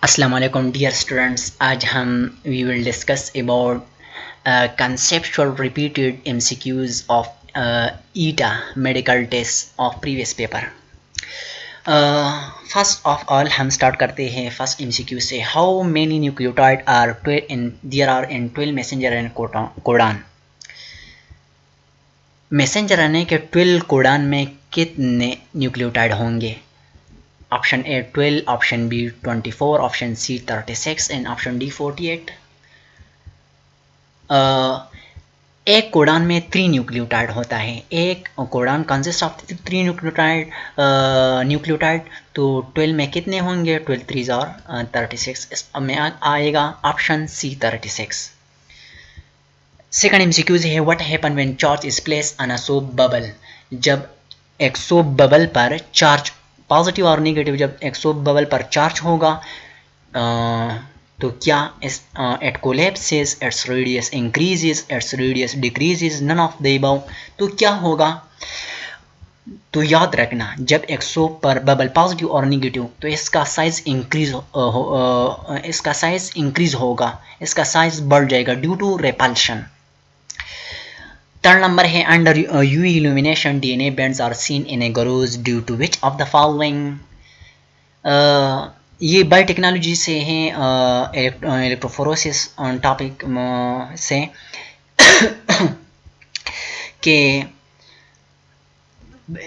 अस्सलाम वालेकुम dear students. आज हम we will discuss about conceptual repeated MCQs of ETA medical tests of previous paper. First of all हम start करते हैं फर्स्ट MCQ से। How many nucleotide are there are in 12 messenger and codon. Messenger RNA के 12 codon में कितने nucleotide होंगे? Option A 12, option B 24, option C 36 and option D 48। एक codon में 3 न्यूक्लियोटाइड होता है। एक कोडान कंसिस्ट ऑफ 3 न्यूक्लियोटाइड। तो 12 में कितने होंगे? 12 3 और 36। इसमें आएगा ऑप्शन सी 36। सेकंड एमसीक्यूज है what happen when charge is placed on a soap bubble. जब एक सोप बबल पर चार्ज पॉजिटिव और नेगेटिव, जब एक सोप बबल पर चार्ज होगा तो क्या it collapses, its radius increases, its radius decreases, none of the above. तो क्या होगा? तो याद रखना, जब एक सोप पर बबल पॉजिटिव और नेगेटिव तो इसका साइज इंक्रीज होगा, इसका साइज बढ़ जाएगा due to repulsion. Third number है under UV illumination DNA bands are seen in agarose due to which of the following. ये बायोटेक्नोलॉजी से है, इलेक्ट्रोफोरोसिस टॉपिक से कि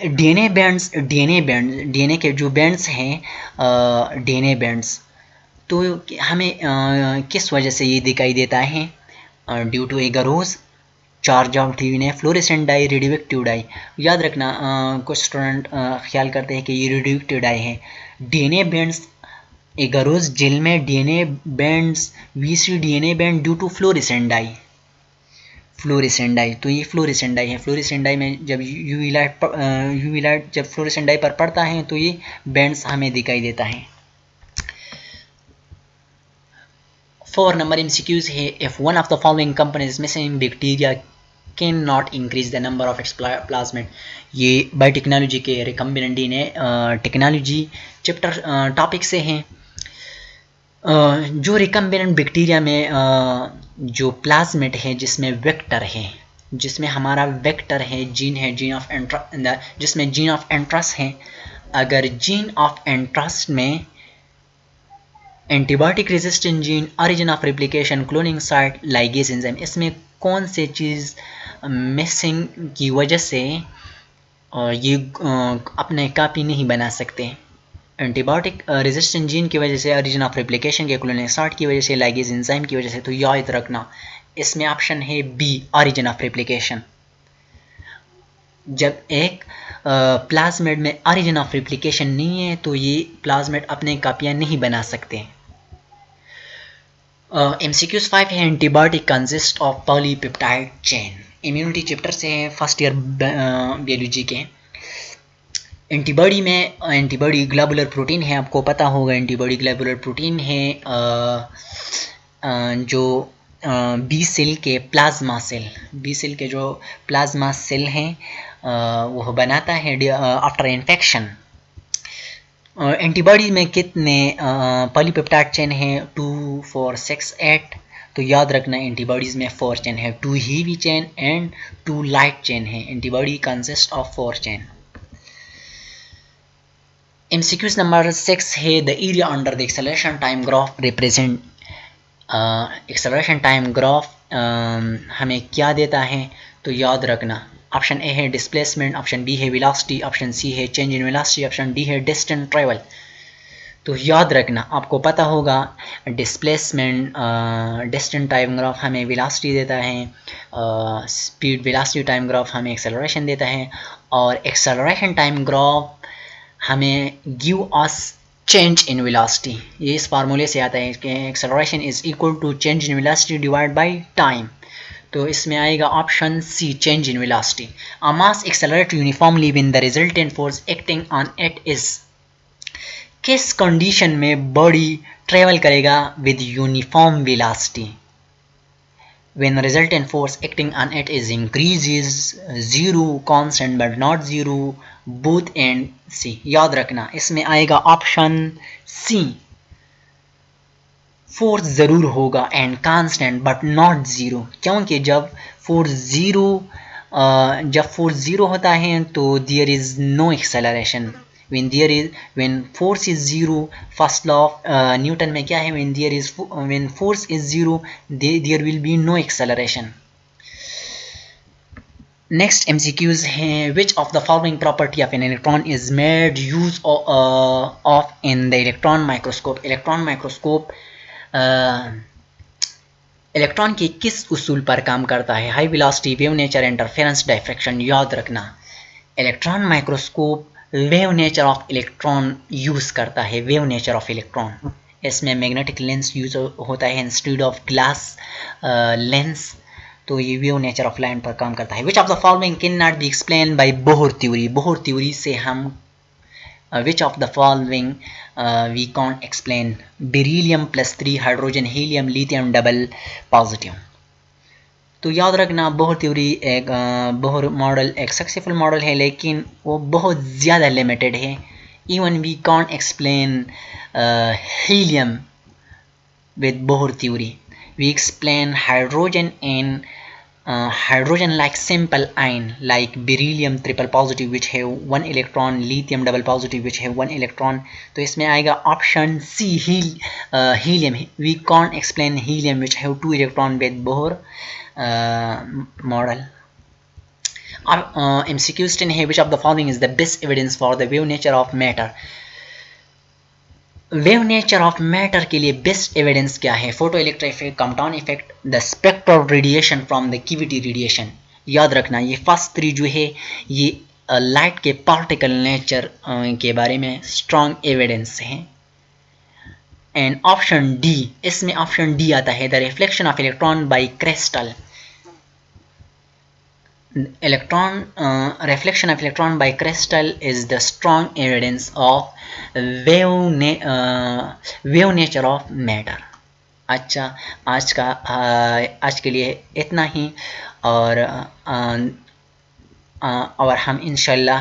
डीएनए के जो बैंड्स हैं, डीएनए बैंड्स, तो हमें किस वजह से ये दिखाई देता है? Due to agarose, charge of DNA, fluorescent dye, radioactive dye. याद रखना, कुछ स्टूडेंट ख्याल करते हैं कि ये रेडियोएक्टिव डाई है। डीएनए बैंड्स एगरोज जेल में DNA bands, we see DNA band due to fluorescent dye. तो ये फ्लोरेसेंट डाई है। फ्लोरेसेंट डाई में जब यूवी लाइट जब फ्लोरेसेंट डाई पर पड़ता है तो ये बैंड्स हमें दिखाई देता है। 4 नंबर एमसीक्यूज है if one of the following components missing bacteria can not increase the number of its plasmid. ये बायोटेक्नोलॉजी के recombinant DNA technology chapter topic से हैं। जो रिकम्बिनेंट बैक्टीरिया में जो प्लाज्मिड है, जिसमें वेक्टर है, जिसमें हमारा वेक्टर है, जीन है, जिसमें जीन ऑफ इंटरेस्ट है। अगर जीन ऑफ इंटरेस्ट में antibiotic resistant gene, origin of replication, cloning site, ligase enzyme, इसमें कौन से चीज़ मिसिंग की वजह से ये अपने कापी नहीं बना सकते? एंटीबायोटिक रेजिस्टेंट जीन की वजह से, ओरिजिन ऑफ रेप्लिकेशन के, क्लोनिंग साइट की वजह से, लाइगेज एंजाइम की वजह से। तो याद रखना, इसमें ऑप्शन है बी, ओरिजिन ऑफ रेप्लिकेशन। जब एक प्लाज्मिड में ओरिजिन ऑफ रेप्लिकेशन नहीं है तो ये प्लाज्मिड अपने कापियाँ नहीं बना सकते। MCQs 5 है antibiotic consist of polypeptide chain. Immunity chapter से है, फर्स्ट ईयर बायोलॉजी के। एंटीबॉडी ग्लोबुलर प्रोटीन है, आपको पता होगा एंटीबॉडी ग्लोबुलर प्रोटीन है जो बी सेल के जो प्लाज्मा सेल हैं वो बनाता है आफ्टर इन्फेक्शन। एंटीबॉडी में कितने पॉलीपेप्टाइड चेन हैं? 2 4 6 8। तो याद रखना, एंटीबॉडीज में 4 चेन है, 2 heavy chain and 2 light chain है। Antibody consist of 4 chain. MCQs number 6 है the area under the acceleration time graph represent. Acceleration time graph हमें क्या देता है? तो याद रखना, ऑप्शन ए है डिस्प्लेसमेंट, ऑप्शन बी है वेलोसिटी, ऑप्शन सी है change in velocity, option D है डिस्टेंस ट्रेवल। तो याद रखना, आपको पता होगा डिस्प्लेसमेंट डिस्टेंस टाइम ग्राफ हमें वेलोसिटी देता है, स्पीड वेलोसिटी टाइम ग्राफ हमें एक्सेलरेशन देता है, और एक्सेलरेशन टाइम ग्राफ हमें give us change in velocity. ये इस फार्मूले से आता है कि acceleration is equal to change in velocity divide by time. तो इसमें आएगा option C, change in velocity. A mass accelerate uniformly when the resultant force acting on it is. किस कंडीशन में बॉडी ट्रेवल करेगा with uniform velocity? when resultant force acting on it is increases, zero, constant but not zero, both and C। याद रखना, इसमें आएगा option सी, force ज़रूर होगा and constant but not zero, क्योंकि जब फोर्स ज़ीरो होता है तो there is no acceleration. when force is zero, first law of Newton में क्या है, when force is zero there will be no acceleration। Next MCQs हैं, which of the following property of an electron is made use of in the electron microscope। Electron microscope electron के किस उसूल पर काम करता है? High velocity, wave nature, interference, diffraction. याद रखना electron microscope wave nature of electron use करता है, वेव नेचर ऑफ इलेक्ट्रॉन। इसमें मैग्नेटिक लेंस यूज होता है इंस्टेड ऑफ ग्लास लेंस, तो ये वेव नेचर ऑफ लाइट पर काम करता है। Which of the following can not be explain by Bohr theory. Bohr theory से हम which of the following we can't explain? Beryllium +3, hydrogen, helium, lithium double positive. तो याद रखना बोहर थ्योरी बोहर मॉडल एक सक्सेसफुल मॉडल है, लेकिन वो बहुत ज़्यादा लिमिटेड है। Even we can't explain helium with Bohr theory. We explain hydrogen in hydrogen like simple ion like beryllium triple positive which have 1 electron, lithium double positive which have 1 electron। तो इसमें आएगा option C helium. we can't explain helium which have 2 electron with Bohr model। MCQ 10 है, which of the following is the best evidence for the wave nature of matter। Wave nature of matter के लिए best evidence क्या है? Photo electric effect, Compton effect, the spectral radiation from the cavity radiation. याद रखना ये first 3 जो है ये लाइट के पार्टिकल नेचर के बारे में स्ट्रॉन्ग एविडेंस हैं। एंड ऑप्शन डी, इसमें ऑप्शन डी आता है, the reflection of electron by crystal. reflection of electron by crystal is the strong evidence of wave nature of matter। अच्छा, आज के लिए इतना ही, और हम इंशाल्लाह